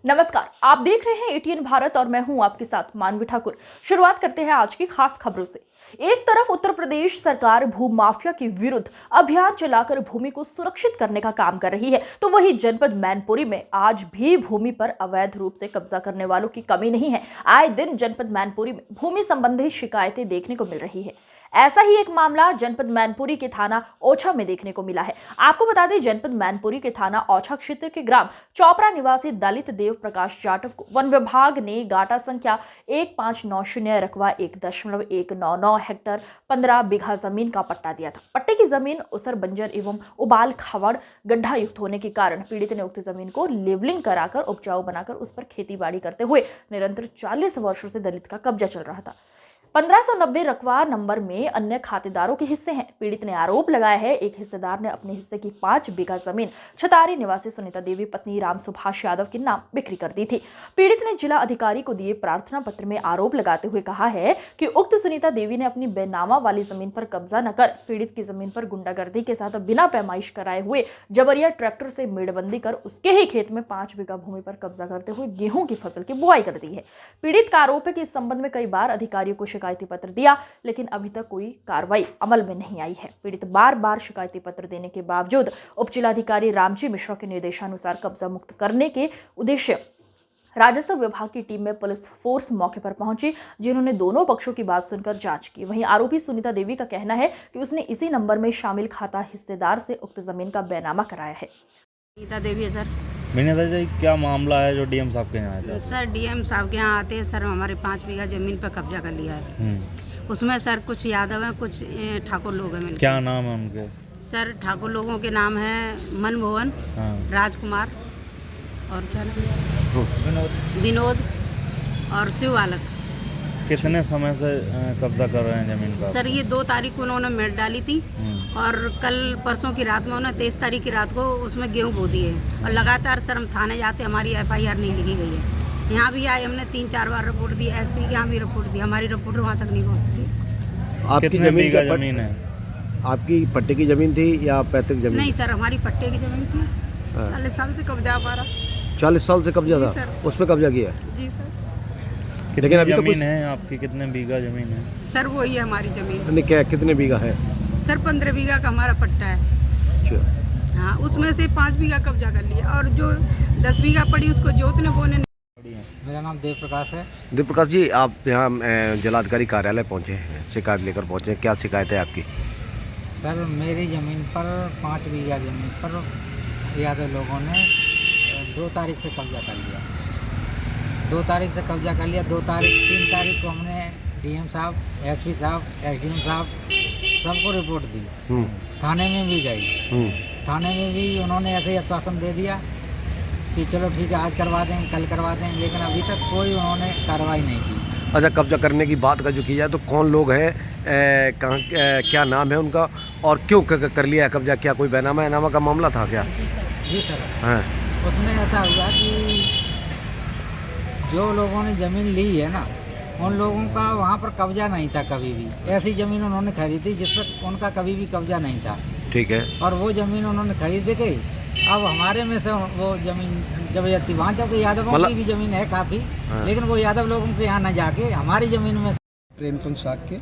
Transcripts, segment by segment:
नमस्कार, आप देख रहे हैं एटीएन भारत और मैं हूं आपके साथ मानवी ठाकुर। शुरुआत करते हैं आज की खास खबरों से। एक तरफ उत्तर प्रदेश सरकार भू माफिया के विरुद्ध अभियान चलाकर भूमि को सुरक्षित करने का काम कर रही है, तो वहीं जनपद मैनपुरी में आज भी भूमि पर अवैध रूप से कब्जा करने वालों की कमी नहीं है। आए दिन जनपद मैनपुरी में भूमि संबंधी शिकायतें देखने को मिल रही है। ऐसा ही एक मामला जनपद मैनपुरी के थाना ओछा में देखने को मिला है। आपको बता दें, जनपद मैनपुरी के थाना ओछा क्षेत्र के ग्राम चौपरा निवासी दलित देव प्रकाश जाटव को वन विभाग ने गाटा संख्या 1590 रकबा 1.199 हेक्टर 15 बीघा जमीन का पट्टा दिया था। पट्टे की जमीन उसर बंजर एवं उबाल खवड़ गड्ढा युक्त होने के कारण पीड़ित ने उक्त जमीन को लेवलिंग कराकर उपजाऊ बनाकर उस पर खेती बाड़ी करते हुए निरंतर 40 वर्षों से दलित का कब्जा चल रहा था। 1590 रकबा नंबर में अन्य खातेदारों के हिस्से हैं। पीड़ित ने आरोप लगाया है, एक हिस्सेदार ने अपने हिस्से की 5 बीघा जमीन छतारी निवासी सुनीता देवी पत्नी राम सुभाष यादव के नाम बिक्री कर दी थी। पीड़ित ने जिला अधिकारी को दिए प्रार्थना पत्र में आरोप लगाते हुए कहा है कि उक्त सुनीता देवी ने अपनी बेनामा वाली जमीन पर कब्जा न कर पीड़ित की जमीन पर गुंडागर्दी के साथ बिना पैमाइश कराए हुए जबरिया ट्रैक्टर से मेड़बंदी कर उसके ही खेत में 5 बीघा भूमि पर कब्जा करते हुए गेहूं की फसल की बुआई कर दी है। पीड़ित का आरोप है कि इस संबंध में कई बार अधिकारियों को शिकायती पत्र दिया, लेकिन अभी तक कोई कार्रवाई अमल में नहीं आई है। पीड़ित बार बार शिकायती पत्र देने के बावजूद उप जिलाधिकारी रामजी मिश्रा के निर्देशानुसार कब्जा मुक्त करने के उद्देश्य राजस्व विभाग की टीम में पुलिस फोर्स मौके पर पहुंची, जिन्होंने दोनों पक्षों की बात सुनकर जांच की। वहीं आरोपी सुनीता देवी का कहना है कि उसने इसी नंबर में शामिल खाता हिस्सेदार से उक्त जमीन का बैनामा कराया है। सुनीता देवी है सर। मीनादा जी, क्या मामला है जो डीएम साहब के यहाँ आया था? सर डीएम साहब के यहाँ आते हैं सर, हमारे 5 बीघा जमीन पर कब्जा कर लिया है। उसमें सर कुछ यादव हैं, कुछ ठाकुर लोग हैं। क्या नाम है उनके? सर ठाकुर लोगों के नाम है मनमोहन, राजकुमार और क्या नाम, विनोद और शिव बालक। कितने समय से कब्जा कर रहे हैं जमीन पर? सर ये 2 तारीख को उन्होंने मेट डाली थी और कल परसों की रात में उन्होंने 23 तारीख की रात को उसमें गेहूँ बो दिए और लगातार सर हम थाने जाते, हमारी FIR नहीं लिखी गई है। यहाँ भी आए, हमने 3-4 बार रिपोर्ट दी, SP के यहाँ भी रिपोर्ट दी, हमारी रिपोर्ट वहाँ तक नहीं पहुँचती। आपकी जमीन है? आपकी पट्टे की जमीन थी या पैतृक जमीन? नहीं सर, हमारी पट्टे की जमीन थी। 40 साल से कब्जा पा रहा। 40 साल से कब्जा था, उस पर कब्जा किया? जी सर। लेकिन अभी तो जमीन है आपकी? कितने बीघा जमीन है? सर वही है हमारी जमीन। नहीं, क्या कितने बीघा है? सर 15 बीघा का हमारा पट्टा है। अच्छा। हाँ, उसमें से 5 बीघा कब्जा कर लिया और जो 10 बीघा पड़ी उसको जोतने बोने। मेरा नाम देव प्रकाश है। देव प्रकाश जी, आप यहाँ जिलाधिकारी कार्यालय पहुँचे हैं, शिकायत लेकर पहुँचे हैं, क्या शिकायत है आपकी? सर मेरी ज़मीन पर 5 बीघा ज़मीन पर यादव लोगों ने 2 तारीख से कब्जा कर लिया। 2 तारीख से कब्जा कर लिया। 3 तारीख को हमने DM साहब, SP साहब, SDM साहब सबको रिपोर्ट दी। थाने में भी गई। थाने में भी उन्होंने ऐसे ही आश्वासन दे दिया कि चलो ठीक है, आज करवा देंगे, कल करवा देंगे, लेकिन अभी तक कोई उन्होंने कार्रवाई नहीं की। अच्छा, कब्जा करने की बात का जो की जाए तो कौन लोग हैं, कहाँ, क्या नाम है उनका और क्यों कर लिया है कब्जा? क्या कोई बैनामा का मामला था क्या? जी सर। हाँ। उसमें ऐसा हुआ कि जो लोगों ने ज़मीन ली है ना, उन लोगों का वहाँ पर कब्जा नहीं था कभी भी। ऐसी ज़मीन उन्होंने खरीदी जिस पर उनका कभी भी कब्जा नहीं था। ठीक है। और वो ज़मीन उन्होंने खरीद गई। अब हमारे में से वो ज़मीन जब जाती वहाँ, जबकि यादवों की भी ज़मीन है काफ़ी, लेकिन वो यादव लोगों के यहाँ न जाके हमारी ज़मीन में। प्रेमचंद साग के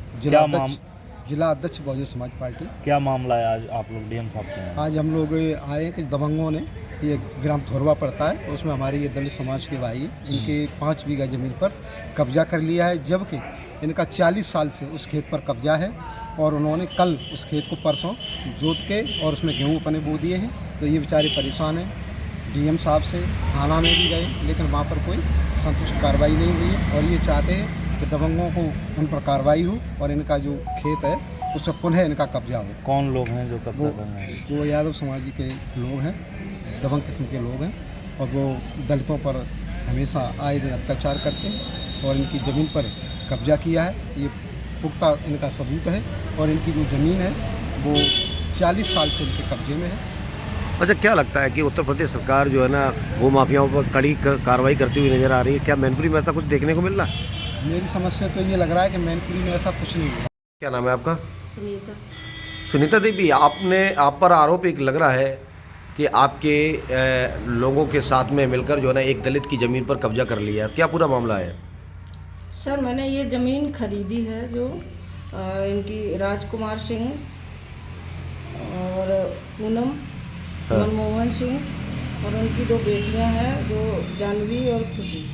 जिला अध्यक्ष बहुजन समाज पार्टी। क्या मामला है आज आप लोग डीएम साहब के यहाँ? आज हम लोग आए हैं कि दबंगों ने, ये ग्राम थोरवा पड़ता है, उसमें हमारी ये दलित समाज के भाई इनके 5 बीघा ज़मीन पर कब्जा कर लिया है, जबकि इनका 40 साल से उस खेत पर कब्जा है और उन्होंने कल उस खेत को परसों जोत के और उसमें गेहूँ अपने बो दिए हैं। तो ये बेचारे परेशान हैं। DM साहब से थाना में भी गए, लेकिन वहाँ पर कोई संतुष्ट कार्रवाई नहीं हुई है और ये चाहते हैं कि दबंगों को उन पर कार्रवाई हो और इनका जो खेत है उस पर पुनः इनका कब्जा हो। कौन लोग हैं जो कब्जा कर रहे हैं? वो यादव समाज के लोग हैं, दबंग किस्म के लोग हैं और वो दलितों पर हमेशा आए दिन अत्याचार करते हैं और इनकी ज़मीन पर कब्जा किया है। ये पुख्ता इनका सबूत है और इनकी जो ज़मीन है वो 40 साल से इनके कब्जे में है। अच्छा, क्या लगता है कि उत्तर प्रदेश सरकार जो है ना भू माफियाओं पर कड़ी कार्रवाई करती हुई नजर आ रही है? क्या मैनपुरी में ऐसा कुछ देखने को मिल रहा है? मेरी समझ से तो ये लग रहा है कि मैनपुरी में ऐसा कुछ नहीं हुआ। क्या नाम है आपका? सुनीता। सुनीता देवी, आप पर आरोप एक लग रहा है कि आपके लोगों के साथ में मिलकर जो है ना एक दलित की ज़मीन पर कब्जा कर लिया, क्या पूरा मामला है? सर मैंने ये ज़मीन खरीदी है जो इनकी राजकुमार सिंह और पूनम मनमोहन सिंह और उनकी 2 बेटियां हैं जो जानवी और खुशी।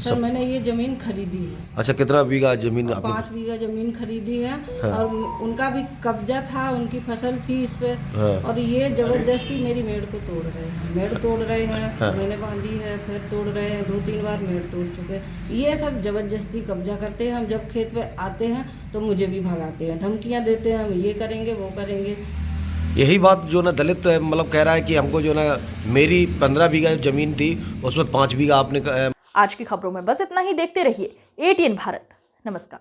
सर मैंने ये ज़मीन खरीदी है। अच्छा, कितना बीघा ज़मीन आपने? 5 बीघा ज़मीन खरीदी है। हाँ। और उनका भी कब्जा था, उनकी फसल थी इस पे। हाँ। और ये ज़बरदस्ती मेरी मेड़ को तोड़ रहे हैं, मेड़ तोड़ रहे हैं। हाँ। मैंने बांधी है, फिर तोड़ रहे हैं, 2-3 बार मेड़ तोड़ चुके। ये सब ज़बरदस्ती कब्जा करते हैं। हम जब खेत पे आते हैं तो मुझे भी भगाते हैं, धमकियाँ देते हैं, हम ये करेंगे वो करेंगे। यही बात जो ना दलित मतलब कह रहा है कि हमको जो ना मेरी 15 बीघा ज़मीन थी उसमें 5 बीघा आपने आज की खबरों में बस इतना ही। देखते रहिए ATN भारत। नमस्कार।